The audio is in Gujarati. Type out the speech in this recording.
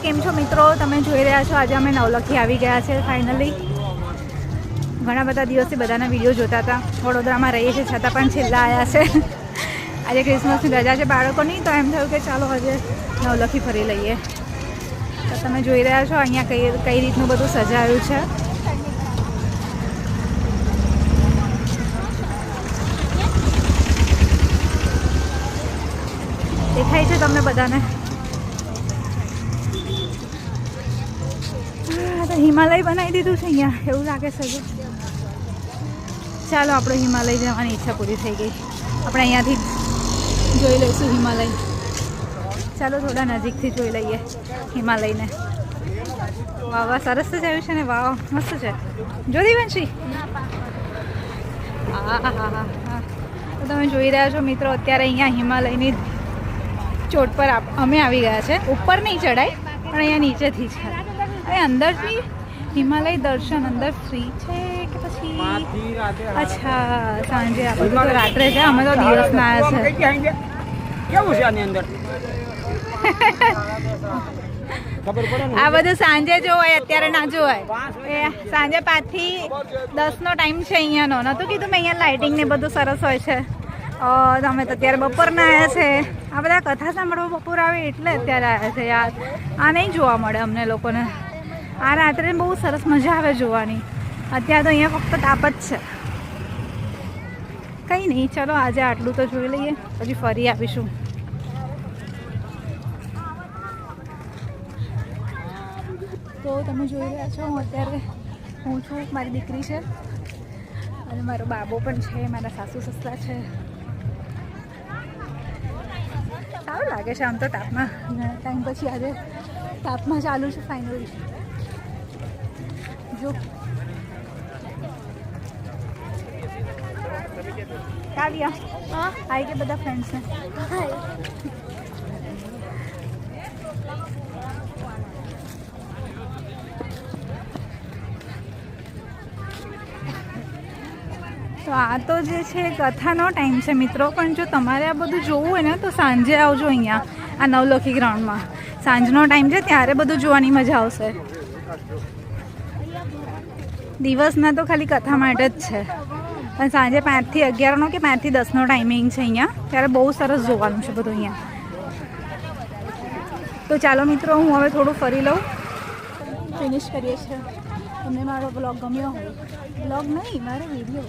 કેમ છો મિત્રો? તમે જોઈ રહ્યા છો આજે અમે નવલખી આવી ગયા છે ફાઇનલી. ઘણા બધા દિવસથી બધાના વિડીયો જોતા હતા. વડોદરામાં રહીએ છીએ છતાં પણ છેલ્લા આવ્યા છે. આજે ક્રિસમસની રજા છે બાળકોની, તો એમ થયું કે ચાલો આજે નવલખી ફરી લઈએ. તો તમે જોઈ રહ્યા છો અહીંયા કઈ રીતનું બધું સજાયું છે. દેખાય છે તમને બધાને? હિમાલય બનાવી દીધું છે અહીંયા, એવું લાગે છે. ચાલો આપણે હિમાલય જવાની ઈચ્છા પૂરી થઈ ગઈ. આપણે અહીંયાથી જોઈ લઈશું હિમાલય. ચાલો થોડા નજીકથી જોઈ લઈએ હિમાલયને. વાહ વાહ, સરસ જ આવ્યું છે ને. વાહ મસ્ત છે. જો દીવંશી, હા હા હા હા. તો તમે જોઈ રહ્યા છો મિત્રો, અત્યારે અહીંયા હિમાલયની ચોટ પર અમે આવી ગયા છે. ઉપર નહીં ચડાય પણ અહીંયા નીચેથી છે. અહીં અંદરથી હિમાલય દર્શન અંદર ફ્રી છે કે પછી? અચ્છા, સાંજે આપણે તો રાત્રે છે, અમે તો દિવસના આવ્યા છે. કેવું છે આની અંદર? આ બધું સાંજે જોવાય, અત્યારે ના જોવાય. સાંજે 5 થી 10 નો ટાઈમ છે અહીંયાનો. નહોતું કીધું મેં અહીંયા લાઇટિંગ ને બધું સરસ હોય છે. તમે તો અત્યારે બપોરના આવ્યા છે. આ બધા કથા સાંભળવા બપોર આવે એટલે અત્યારે આવ્યા છે યાર. આ નહીં જોવા મળે અમને લોકોને. આ રાત્રે બહુ સરસ મજા આવે જોવાની. અત્યારે તો અહીંયા ફક્ત તાપ જ છે. કંઈ નહીં, ચલો આજે આટલું તો જોઈ લઈએ, પછી ફરી આવીશું. તો તમે જોઈ રહ્યા છો, હું છું, મારી દીકરી છે અને મારો બાબો પણ છે, મારા સાસુ સસરા છે. સારું લાગે છે આમ તો તાપમાં. ઘણા ટાઈમ પછી આજે તાપમાં ચાલુ છે ફાઇનલી. જો કાવ્યા આવી કે બધા ફ્રેન્ડ્સને તો આ તો જે છે કથાનો ટાઈમ છે મિત્રો. પણ જો તમારે આ બધું જોવું હોય ને તો સાંજે આવજો અહીંયા આ નવલખી ગ્રાઉન્ડમાં. સાંજનો ટાઈમ છે, ત્યારે બધું જોવાની મજા આવશે. દિવસના તો ખાલી કથા માટે જ છે, પણ સાંજે 5 થી 11નો કે 5 થી 10નો ટાઈમિંગ છે અહીંયા. ત્યારે બહુ સરસ જોવાનું છે બધું અહીંયા. તો ચાલો મિત્રો, હું હવે થોડું ફરી લઉં. ફિનિશ કરીએ છીએ. તમને મારો બ્લોગ ગમ્યો હોય, બ્લોગ નહીં મારો વિડીયો